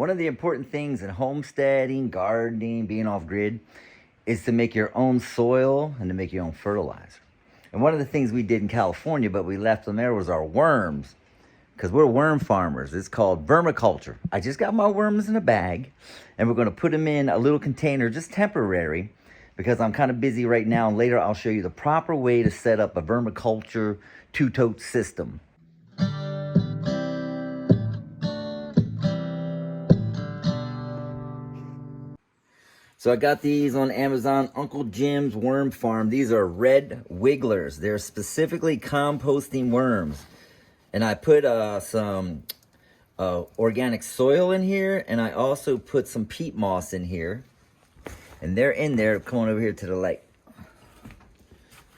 One of the important things in homesteading, gardening, being off-grid is to make your own soil and to make your own fertilizer. And one of the things we did in California, but we left them there, was our worms, because we're worm farmers. It's called vermiculture. I just got my worms in a bag, and we're going to put them in a little container, just temporary, because I'm kind of busy right now, and later I'll show you the proper way to set up a vermiculture two-tote system. So I got these on Amazon, Uncle Jim's Worm Farm. These are red wigglers. They're specifically composting worms. And I put some organic soil in here, and I also put some peat moss in here. And they're in there. Come on over here to the light.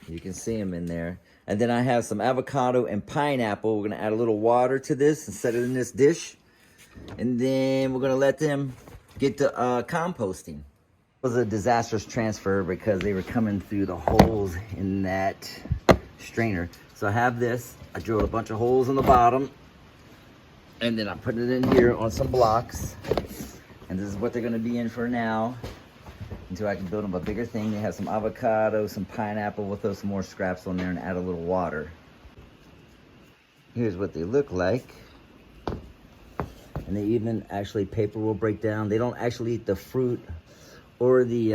You can see them in there. And then I have some avocado and pineapple. We're gonna add a little water to this and set it in this dish. And then we're gonna let them get to composting. It was a disastrous transfer because they were coming through the holes in that strainer. So I have this. I drilled a bunch of holes in the bottom, and then I put it in here on some blocks. And this is what they're gonna be in for now, until I can build them a bigger thing. They have some avocado, some pineapple. We'll throw some more scraps on there and add a little water. Here's what they look like. And they even actually, paper will break down. They don't actually eat the fruit or the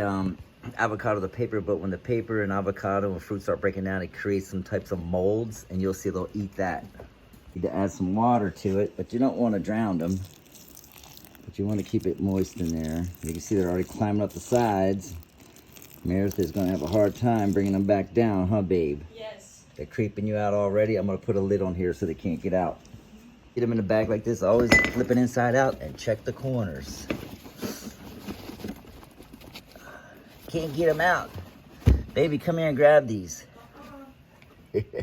avocado, the paper, but when the paper and avocado and fruit start breaking down, it creates some types of molds, and you'll see they'll eat that. You need to add some water to it, but you don't want to drown them. But you want to keep it moist in there. You can see they're already climbing up the sides. Meredith is going to have a hard time bringing them back down, huh, babe? Yes. They're creeping you out already. I'm going to put a lid on here so they can't get out. Get them in a bag like this. Always flip it inside out and check the corners. Can't get them out. Baby, come here and grab these.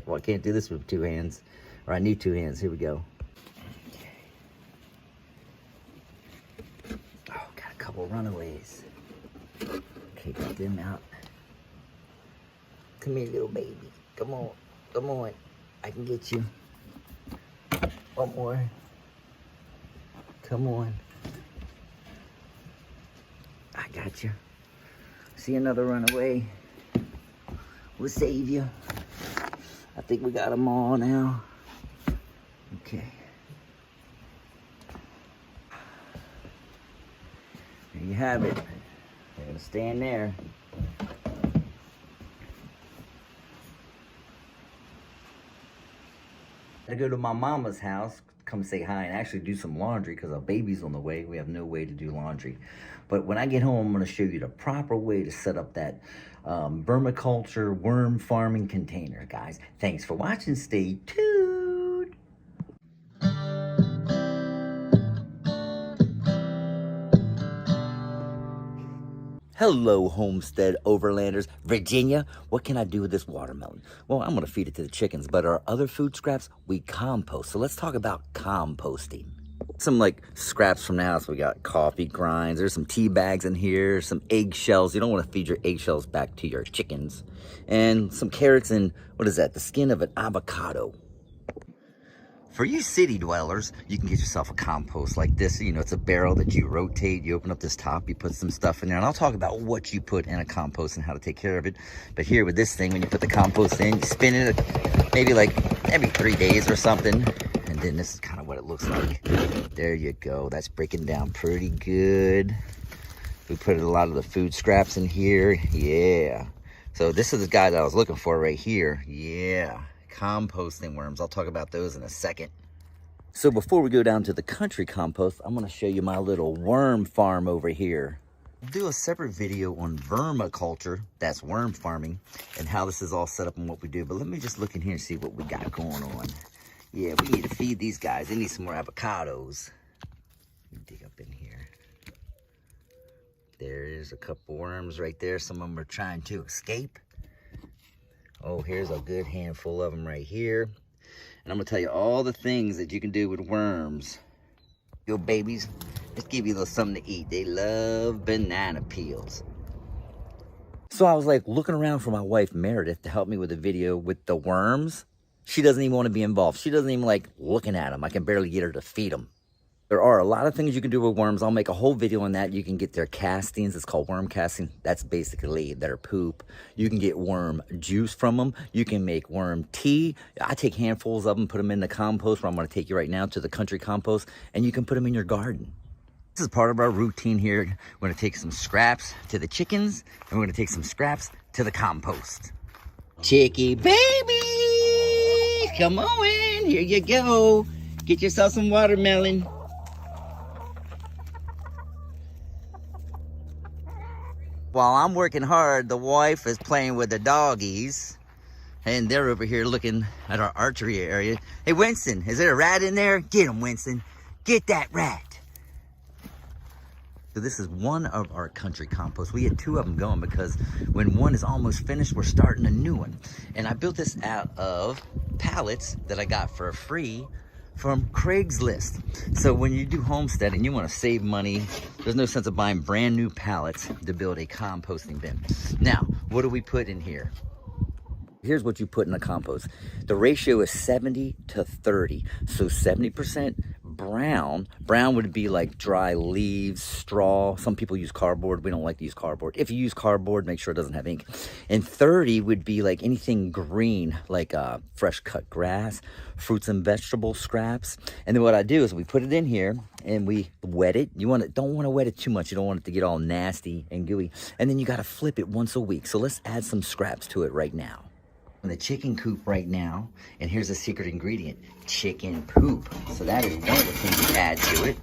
Well, I can't do this with two hands. Or I need two hands. Here we go. Oh, got a couple runaways. Okay, got them out. Come here, little baby. Come on. Come on. I can get you. One more. Come on. I got you. See another runaway. We'll save you. I think we got them all now. Okay. There you have it. They're gonna stand there. I go to my mama's house, come say hi, and actually do some laundry because our baby's on the way. We have no way to do laundry. But when I get home, I'm going to show you the proper way to set up that vermiculture worm farming container, guys. Thanks for watching. Stay tuned. Hello, homestead overlanders. Virginia, what can I do with this watermelon? Well, I'm going to feed it to the chickens, but our other food scraps, we compost. So let's talk about composting. Some like scraps from the house. We got coffee grinds. There's some tea bags in here, some eggshells. You don't want to feed your eggshells back to your chickens. And some carrots and, what is that? The skin of an avocado. For you city dwellers, you can get yourself a compost like this. You know, it's a barrel that you rotate. You open up this top, you put some stuff in there. And I'll talk about what you put in a compost and how to take care of it. But here with this thing, when you put the compost in, you spin it maybe like every 3 days or something. And then this is kind of what it looks like. There you go. That's breaking down pretty good. We put a lot of the food scraps in here. Yeah. So this is the guy that I was looking for right here. Yeah. Composting worms. I'll talk about those in a second. So before we go down to the country compost, I'm going to show you my little worm farm over here. I'll do a separate video on vermiculture, that's worm farming, and how this is all set up and what we do. But let me just look in here and see what we got going on. Yeah, we need to feed these guys. They need some more avocados. Let me dig up in here. There's a couple worms right there. Some of them are trying to escape. Oh, here's a good handful of them right here. And I'm going to tell you all the things that you can do with worms. Yo, babies, let's give you a little something to eat. They love banana peels. So I was like looking around for my wife, Meredith, to help me with the video with the worms. She doesn't even want to be involved. She doesn't even like looking at them. I can barely get her to feed them. There are a lot of things you can do with worms. I'll make a whole video on that. You can get their castings. It's called worm casting. That's basically their poop. You can get worm juice from them. You can make worm tea. I take handfuls of them, put them in the compost, where I'm going to take you right now to the country compost, and you can put them in your garden. This is part of our routine here. We're going to take some scraps to the chickens, and we're going to take some scraps to the compost. Chicky baby, come on in. Here you go. Get yourself some watermelon. While I'm working hard, the wife is playing with the doggies, and they're over here looking at our archery area. Hey, Winston, is there a rat in there? Get him, Winston. Get that rat. So this is one of our country composts. We had 2 of them going because when one is almost finished, we're starting a new one. And I built this out of pallets that I got for free from Craigslist. So when you do homesteading, you want to save money. There's no sense of buying brand new pallets to build a composting bin. Now, what do we put in here? Here's what you put in the compost. The ratio is 70 to 30. So 70% brown. Brown would be like dry leaves, straw. Some people use cardboard. We don't like to use cardboard. If you use cardboard, make sure it doesn't have ink. And 30 would be like anything green, like fresh cut grass, fruits and vegetable scraps. And then what I do is we put it in here and we wet it. You don't want to wet it too much. You don't want it to get all nasty and gooey. And then you got to flip it once a week. So let's add some scraps to it right now. In the chicken coop right now, and here's a secret ingredient: chicken poop. So that is one of the things you add to it.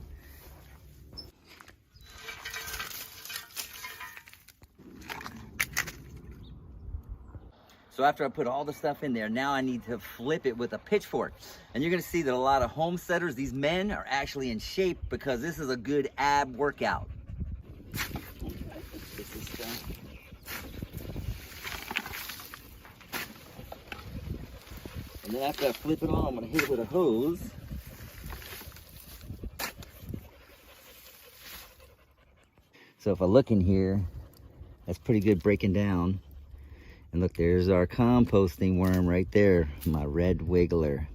So after I put all the stuff in there, now I need to flip it with a pitchfork. And you're gonna see that a lot of homesteaders, these men, are actually in shape because this is a good ab workout. This is stuff. And then after I flip it on, I'm gonna hit it with a hose. So if I look in here, that's pretty good breaking down. And look, there's our composting worm right there, my red wiggler.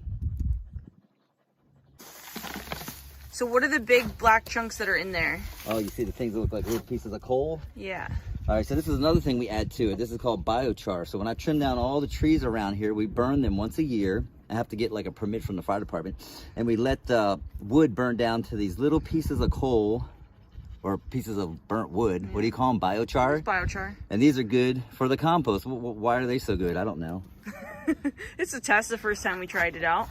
So what are the big black chunks that are in there? Oh, you see the things that look like little pieces of coal? Yeah. All right, so this is another thing we add to it. This is called biochar. So when I trim down all the trees around here, we burn them once a year. I have to get like a permit from the fire department. And we let the wood burn down to these little pieces of coal or pieces of burnt wood. Yeah. What do you call them? Biochar? It's biochar. And these are good for the compost. Why are they so good? I don't know. It's a test the first time we tried it out.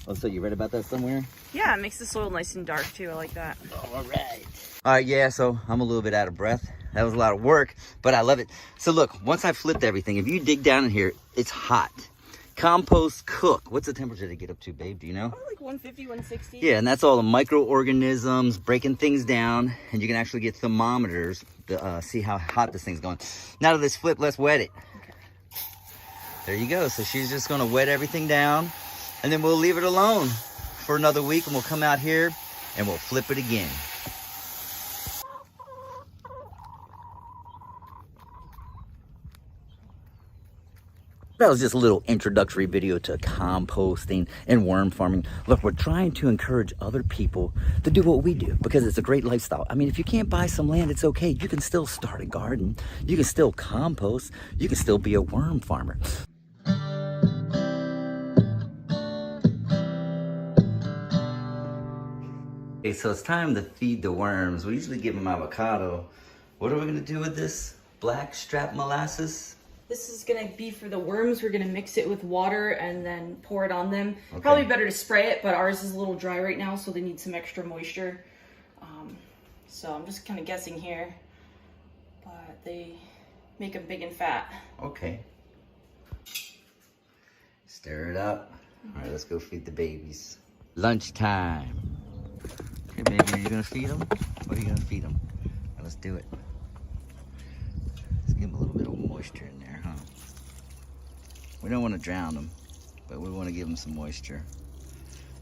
Oh, so you read about that somewhere? Yeah, it makes the soil nice and dark too. I like that. Oh, all right. All right, yeah, so I'm a little bit out of breath. That was a lot of work, but I love it. So look, once I flipped everything, if you dig down in here, it's hot. Compost cook. What's the temperature to get up to, babe? Do you know? Probably like 150, 160. Yeah, and that's all the microorganisms breaking things down, and you can actually get thermometers to see how hot this thing's going. Now that this flip, let's wet it. Okay. There you go. So she's just gonna wet everything down, and then we'll leave it alone for another week, and we'll come out here and we'll flip it again. That was just a little introductory video to composting and worm farming. Look, we're trying to encourage other people to do what we do because it's a great lifestyle. I mean, if you can't buy some land, it's okay. You can still start a garden. You can still compost. You can still be a worm farmer. Okay, so it's time to feed the worms. We usually give them avocado. What are we gonna do with this black strap molasses? This is gonna be for the worms. We're gonna mix it with water and then pour it on them. Okay. Probably better to spray it, but ours is a little dry right now, so they need some extra moisture. So I'm just kind of guessing here, but they make them big and fat. Okay. Stir it up. All right, let's go feed the babies. Lunchtime. Okay, baby, are you gonna feed them? What are you gonna feed them? Right, let's do it. Let's give them a little bit of moisture in there, huh? We don't want to drown them, but we want to give them some moisture.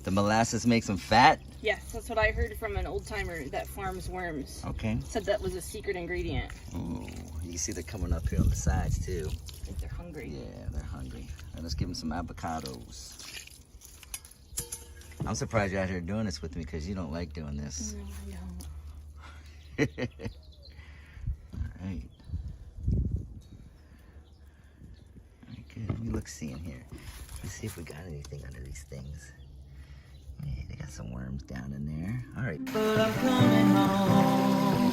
The molasses makes them fat? Yeah, that's what I heard from an old timer that farms worms. Okay. Said that was a secret ingredient. Ooh, you can see they're coming up here on the sides too. I think they're hungry. Yeah, they're hungry. And let's give them some avocados. I'm surprised you're out here doing this with me because you don't like doing this. No, I don't. All right. All right, good. Let me see in here. Let's see if we got anything under these things. Yeah, they got some worms down in there. All right. But I'm coming home.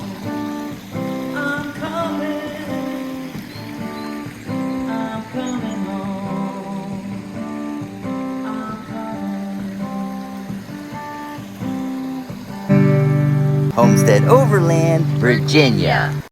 I'm coming. I'm coming home. I'm coming. Homestead Overland, Virginia.